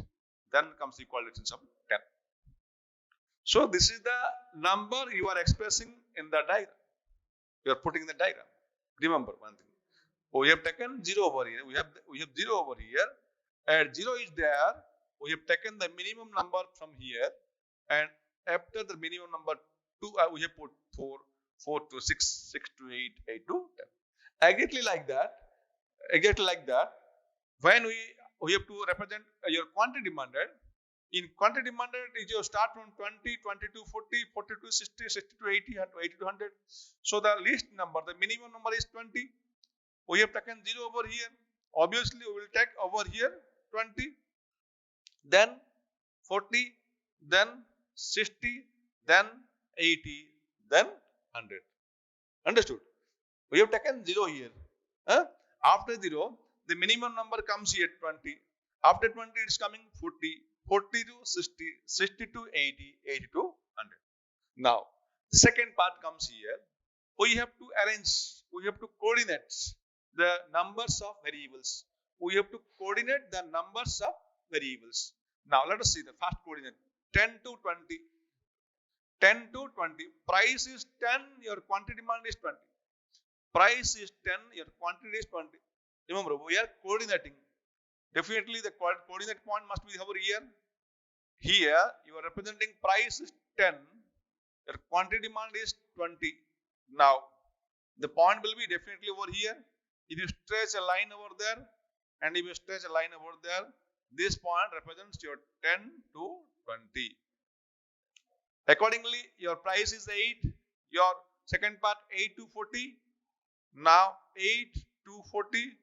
Then comes the equal distance of 10. So this is the number you are expressing in the diagram. You are putting in the diagram. Remember one thing. We have taken 0 over here. We have 0 over here. And 0 is there. We have taken the minimum number from here. And after the minimum number 2, we have put 4, 4 to 6, 6 to 8, 8 to 10. Exactly like that. When we have to represent your quantity demanded. In quantity demanded, you start from 20, 22, 40, 42, 60, 60 to 80, 80 to 100. So the least number, the minimum number is 20. We have taken 0 over here. Obviously, we will take over here 20, then 40, then 60, then 80, then 100. Understood? We have taken 0 here. After 0, the minimum number comes here 20. After 20, it's coming 40, 40 to 60, 60 to 80, 80 to 100. Now, the second part comes here. We have to arrange, we have to coordinate the numbers of variables. We have to coordinate the numbers of variables. Now, let us see the first coordinate. 10 to 20. 10 to 20. Price is 10, your quantity demand is 20. Price is 10, your quantity is 20. Remember, we are coordinating. Definitely, the coordinate point must be over here. Here, you are representing price is 10, your quantity demand is 20. Now, the point will be definitely over here. If you stretch a line over there, and if you stretch a line over there, this point represents your 10 to 20. Accordingly, your price is 8, your second part 8 to 40. Now, 8 to 40.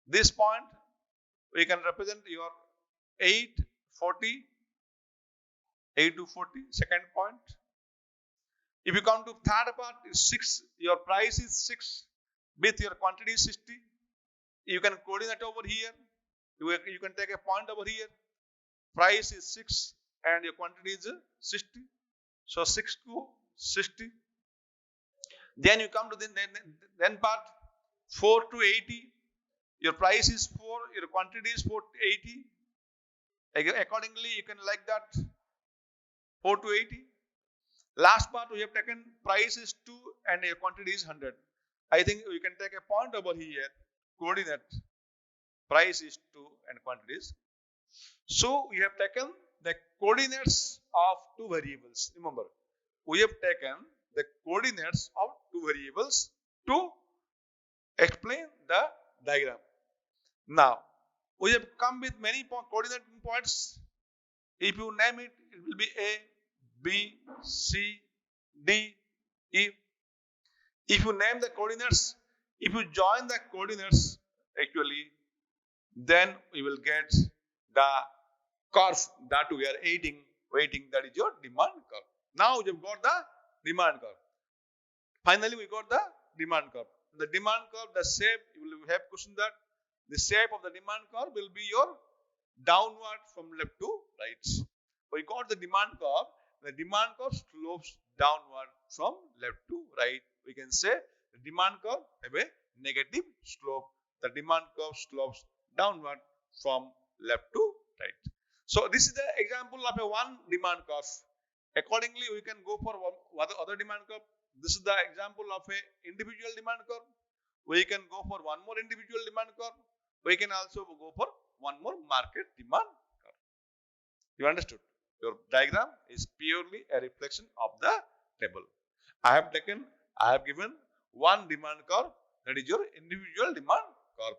This point, we can represent your 8, 40, 8 to 40, second point. If you come to third part, is 6. Your price is 6 with your quantity is 60. You can coordinate over here. You can take a point over here. Price is 6 and your quantity is 60. So 6 to 60. Then you come to the then part 4 to 80. Your price is 4. Your quantity is 4 to 80. Accordingly, you can like that 4 to 80. Last part we have taken price is 2 and your quantity is 100. I think we can take a point over here, coordinate. Price is 2 and quantity is. So we have taken the coordinates of two variables. Remember, we have taken the coordinates of two variables to explain the diagram. Now, we have come with many coordinate points. If you name it, it will be A, B, C, D, E. If you name the coordinates, if you join the coordinates, actually, then we will get the curve that we are waiting, that is your demand curve. Now we have got the demand curve. Finally, we got the demand curve. The demand curve, the shape, you will have question that the shape of the demand curve will be your downward from left to right. We got the demand curve. The demand curve slopes downward from left to right. We can say the demand curve have a negative slope. The demand curve slopes downward from left to right. So this is the example of a one demand curve. Accordingly, we can go for other demand curve. This is the example of a individual demand curve. We can go for one more individual demand curve. We can also go for one more market demand curve. You understood? Your diagram is purely a reflection of the table. I have given one demand curve, that is your individual demand curve.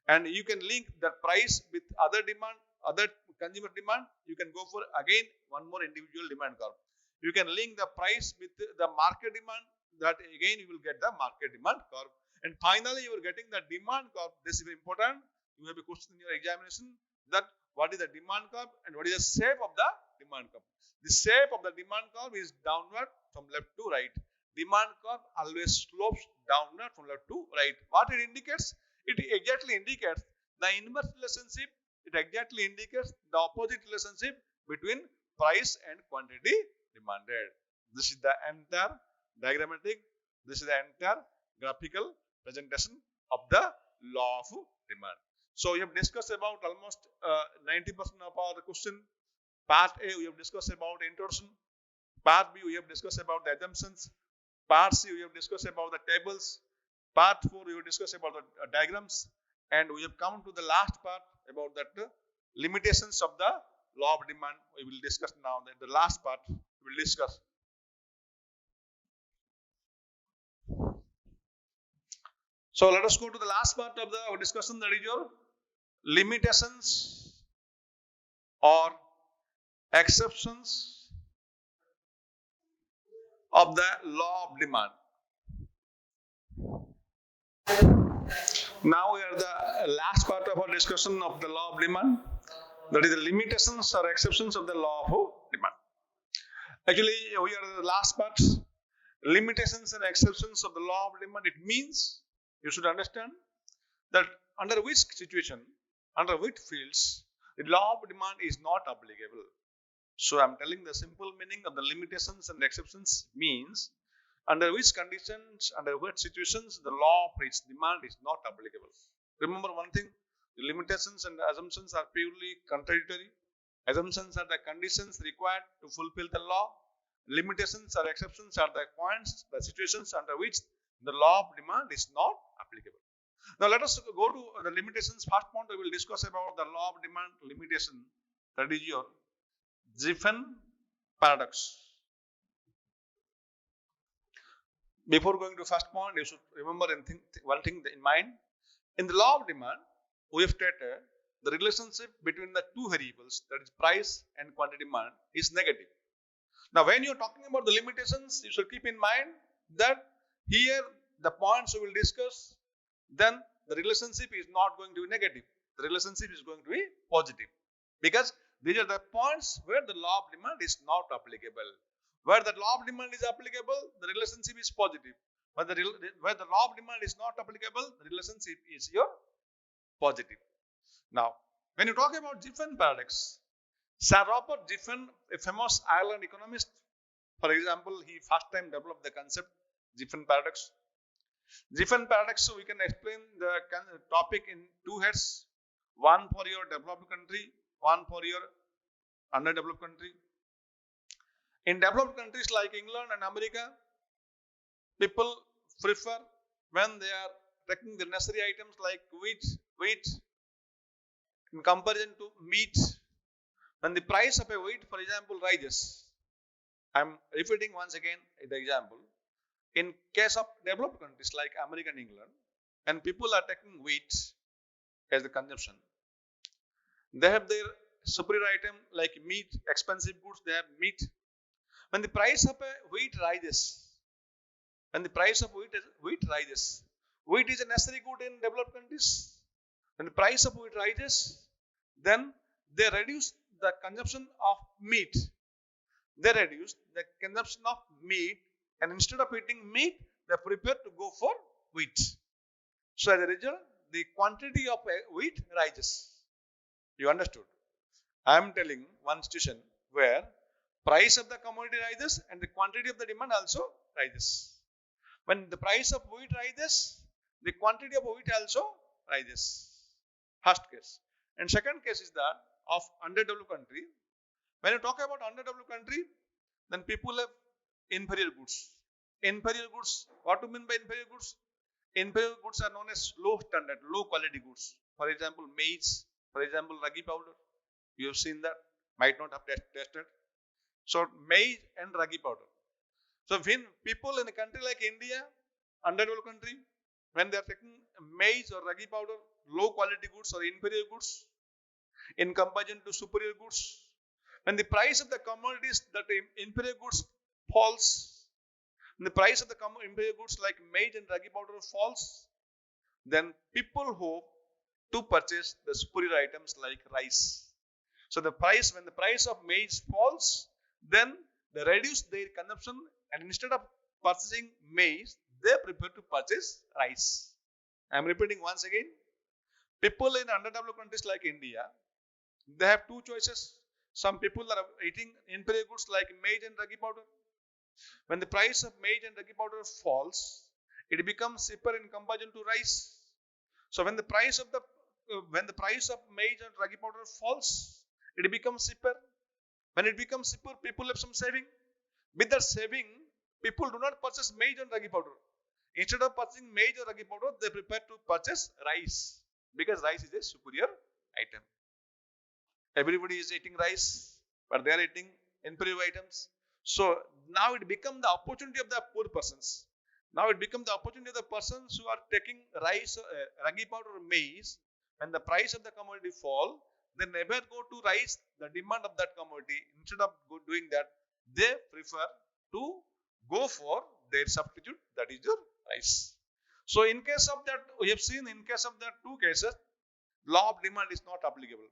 And you can link the price with other demand, other consumer demand. You can go for again one more individual demand curve. You can link the price with the market demand, that again you will get the market demand curve. And finally, you are getting the demand curve. This is important. You have a question in your examination that what is the demand curve and what is the shape of the demand curve. The shape of the demand curve is downward from left to right. Demand curve always slopes downward from left to right. What it indicates? It exactly indicates the inverse relationship. It exactly indicates the opposite relationship between price and quantity demanded. This is the entire diagrammatic. This is the entire graphical presentation of the law of demand. So we have discussed about almost 90% of our question. Part A, we have discussed about introduction. Part B, we have discussed about the assumptions. Part C, we have discussed about the tables. Part 4, we have discussed about the diagrams. And we have come to the last part about that limitations of the law of demand. We will discuss now. The last part we will discuss. So let us go to the last part of the discussion, that is your limitations or exceptions of the law of demand. Now we are the last part of our discussion of the law of demand. That is the limitations or exceptions of the law of demand. Actually, we are the last part. Limitations and exceptions of the law of demand. It means you should understand that under which situation, under which fields, the law of demand is not applicable. So I'm telling the simple meaning of the limitations and exceptions means under which conditions, under what situations the law of its demand is not applicable. Remember one thing, the limitations and assumptions are purely contradictory. Assumptions are the conditions required to fulfill the law. Limitations or exceptions are the points, the situations under which the law of demand is not applicable. Now let us go to the limitations. First point we will discuss about the law of demand limitation. That is your Giffen paradox. Before going to first point, you should remember one thing in mind. In the law of demand, we have stated the relationship between the two variables, that is price and quantity demand, is negative. Now, when you are talking about the limitations, you should keep in mind that here the points we will discuss, then the relationship is not going to be negative. The relationship is going to be positive, because these are the points where the law of demand is not applicable. Where the law of demand is applicable, the relationship is positive. Where the law of demand is not applicable, the relationship is your positive. Now, when you talk about Giffen paradox, Sir Robert Giffen, a famous Ireland economist, for example, he first time developed the concept Giffen paradox. Giffen paradox, so we can explain the topic in two heads, one for your developed country, one for your underdeveloped country. In developed countries like England and America, people prefer when they are taking the necessary items like wheat in comparison to meat. When the price of a wheat, for example, rises, I am repeating once again the example. In case of developed countries like America and England, when people are taking wheat as the consumption, they have their superior item like meat, expensive goods, they have meat. When the price of a wheat rises, wheat is a necessary good in developed countries. When the price of wheat rises, then they reduce the consumption of meat. They reduce the consumption of meat, and instead of eating meat, they prepare to go for wheat. So as a result, the quantity of wheat rises. You understood? I am telling one situation where price of the commodity rises and the quantity of the demand also rises. When the price of wheat rises, the quantity of wheat also rises. First case. And second case is that of underdeveloped country. When you talk about underdeveloped country, then people have inferior goods. Inferior goods, what do you mean by inferior goods? Inferior goods are known as low standard, low quality goods. For example, maize, for example, ragi powder. You have seen that, might not have tested. So maize and ragi powder. So when people in a country like India, underdeveloped country, when they are taking maize or ragi powder, low quality goods or inferior goods, in comparison to superior goods, when the price of the commodities that inferior goods falls, when the price of the inferior goods like maize and ragi powder falls, then people hope to purchase the superior items like rice. So when the price of maize falls, then they reduce their consumption, and instead of purchasing maize, they prefer to purchase rice. I am repeating once again. People in underdeveloped countries like India, they have two choices. Some people are eating inferior goods like maize and ragi powder. When the price of maize and ragi powder falls, it becomes cheaper in comparison to rice. So when the price of maize and ragi powder falls, it becomes cheaper. When it becomes cheaper, people have some saving. With that saving, people do not purchase maize and ragi powder. Instead of purchasing maize or ragi powder, they prefer to purchase rice, because rice is a superior item. Everybody is eating rice, but they are eating inferior items. So now it becomes the opportunity of the poor persons. Now it becomes the opportunity of the persons who are taking rice, ragi powder or maize. When the price of the commodity fall, they never go to rice, the demand of that commodity. Instead of doing that, they prefer to go for their substitute, that is your rice. So in case of that, we have seen in case of the two cases, law of demand is not applicable.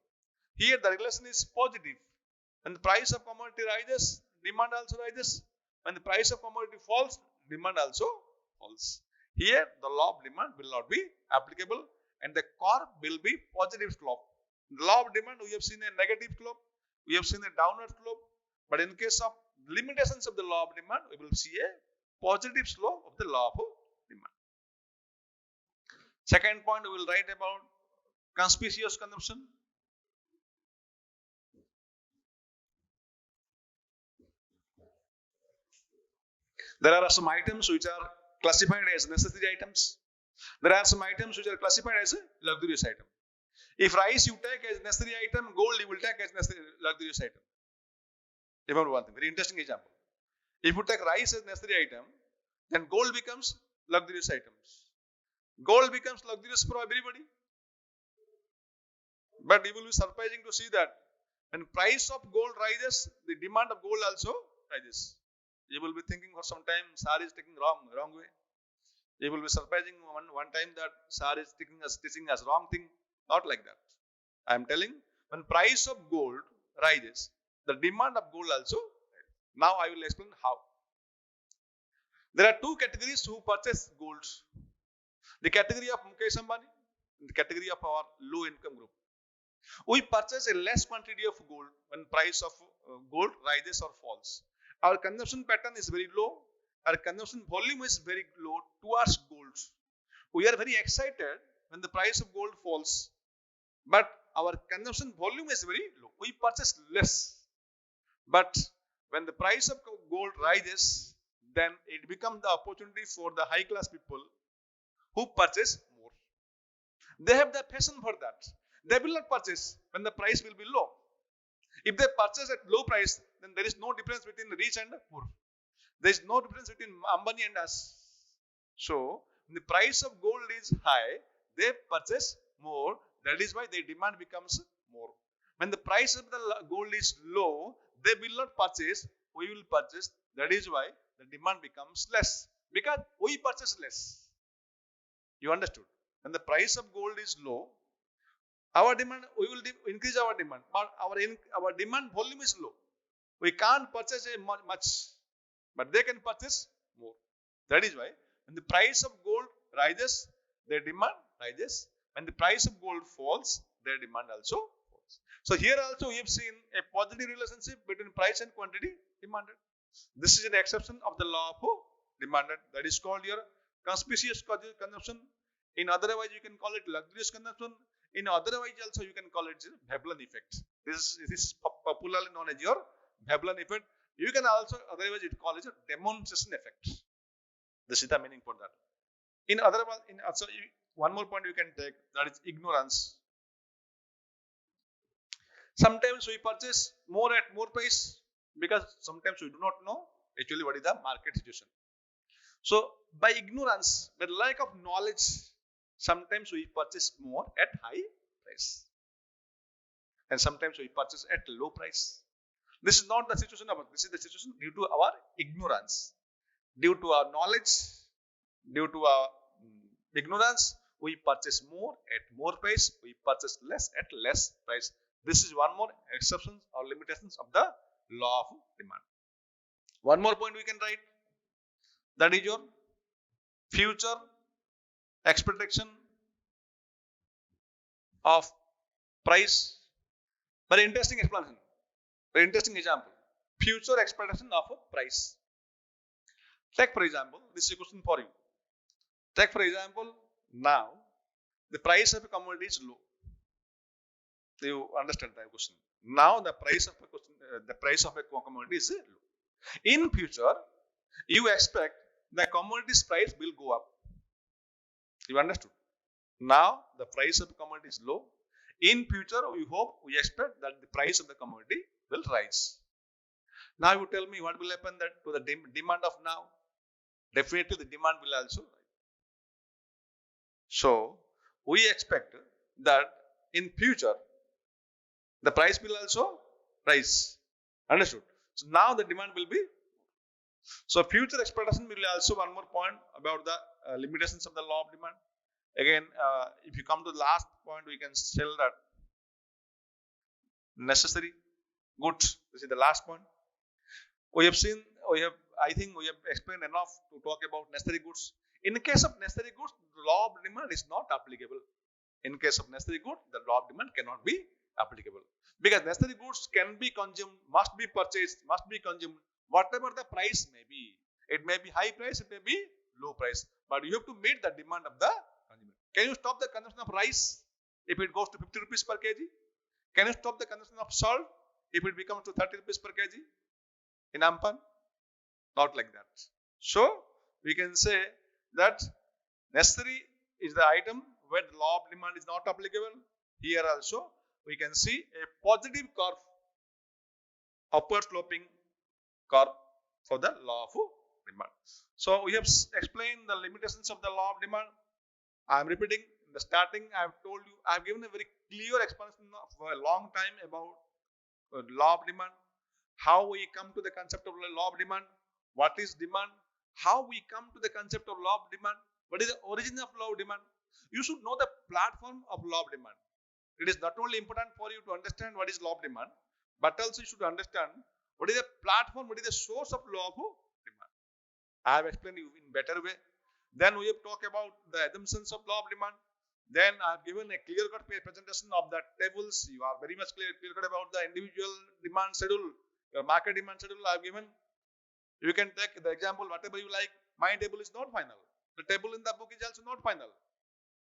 Here the relation is positive. When the price of commodity rises, demand also rises. When the price of commodity falls, demand also falls. Here the law of demand will not be applicable and the curve will be positive slope. The law of demand, we have seen a negative slope, we have seen a downward slope, but in case of limitations of the law of demand, we will see a positive slope of the law of demand. Second point, we will write about conspicuous consumption. There are some items which are classified as necessary items. There are some items which are classified as a luxurious item. If rice you take as necessary item, gold you will take as necessary luxurious item. Remember one thing, very interesting example. If you take rice as necessary item, then gold becomes luxurious items. Gold becomes luxurious for everybody. But it will be surprising to see that when price of gold rises, the demand of gold also rises. You will be thinking for some time, SAR is taking wrong way. It will be surprising one time that SAR is teaching us wrong thing. Not like that. I am telling, when price of gold rises, the demand of gold also rises. Now I will explain how. There are two categories who purchase gold. The category of Mukesh Ambani, and the category of our low income group. We purchase a less quantity of gold when price of gold rises or falls. Our consumption pattern is very low. Our consumption volume is very low towards gold. We are very excited when the price of gold falls, but our consumption volume is very low. We purchase less. But when the price of gold rises, then it becomes the opportunity for the high class people who purchase more. They have the passion for that. They will not purchase when the price will be low. If they purchase at low price, then there is no difference between the rich and the poor. There is no difference between Ambani and us. So, when the price of gold is high, they purchase more. That is why their demand becomes more. When the price of the gold is low, they will not purchase. We will purchase. That is why the demand becomes less. Because we purchase less. You understood? When the price of gold is low, our demand, we will increase our demand. But our demand volume is low. We can't purchase much. But they can purchase more. That is why when the price of gold rises, their demand rises. When the price of gold falls, their demand also falls. So here also we have seen a positive relationship between price and quantity demanded. This is an exception of the law of demanded. That is called your conspicuous consumption. In otherwise you can call it luxurious consumption. In otherwise also you can call it Veblen effect. This is popularly known as your Veblen effect. You can also otherwise it call it a demonstration effect. This is the meaning for that. In other also one more point you can take, that is ignorance. Sometimes we purchase more at more price because sometimes we do not know actually what is the market situation. So by ignorance, by lack of knowledge, sometimes we purchase more at high price. And sometimes we purchase at low price. This is not the situation of us. This is the situation due to our ignorance. Due to our knowledge, due to our ignorance, we purchase more at more price. We purchase less at less price. This is one more exception or limitations of the law of demand. One more point we can write. That is your future expectation of price. Very interesting explanation. Very interesting example. Future expectation of a price. Take for example, this is a question for you. Take for example, now the price of a commodity is low. You understand the question. Now the price of a commodity is low. In future, you expect the commodity's price will go up. You understood? Now the price of the commodity is low. In future, we expect that the price of the commodity will rise. Now you tell me what will happen that to the demand of now? Definitely the demand will also rise. So we expect that in future the price will also rise. Understood? So now the demand will be. So future expectation will also one more point about the limitations of the law of demand. Again, if you come to the last point, we can tell that necessary goods. This is the last point. I think we have explained enough to talk about necessary goods. In case of necessary goods, the law of demand is not applicable. In case of necessary goods, the law of demand cannot be applicable. Because necessary goods can be consumed, must be purchased, must be consumed, whatever the price may be. It may be high price, it may be low price. But you have to meet the demand of the consumer. Can you stop the consumption of rice if it goes to 50 rupees per kg? Can you stop the consumption of salt if it becomes to 30 rupees per kg in Ampan? Not like that. So we can say that necessary is the item where the law of demand is not applicable. Here also we can see a positive curve, upward sloping curve for the law of demand. So we have explained the limitations of the law of demand. I am repeating. In the starting, I have told you, I have given a very clear explanation for a long time about law of demand, how we come to the concept of law of demand, what is demand, how we come to the concept of law of demand, what is the origin of law of demand. You should know the platform of law of demand. It is not only important for you to understand what is law of demand, but also you should understand what is the platform, what is the source of law of demand. I have explained you in better way. Then we have talked about the assumptions of law of demand. Then I have given a clear-cut presentation of the tables. You are very much clear-cut about the individual demand schedule, your market demand schedule I have given. You can take the example whatever you like. My table is not final. The table in the book is also not final.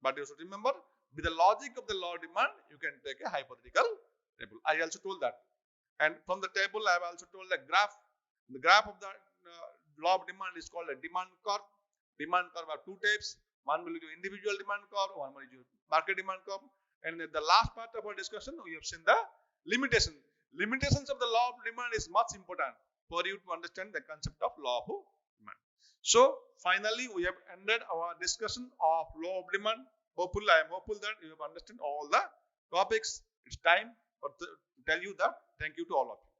But you should remember, with the logic of the law of demand, you can take a hypothetical table. I also told that. And from the table, I have also told the graph. The graph of the law of demand is called a demand curve. Demand curve are two types. One will be individual demand curve, one will be market demand curve. And in the last part of our discussion, we have seen the limitation. Limitations of the law of demand is much important for you to understand the concept of law of demand. So finally, we have ended our discussion of law of demand. I am hopeful that you have understood all the topics. It's time to tell you that. Thank you to all of you.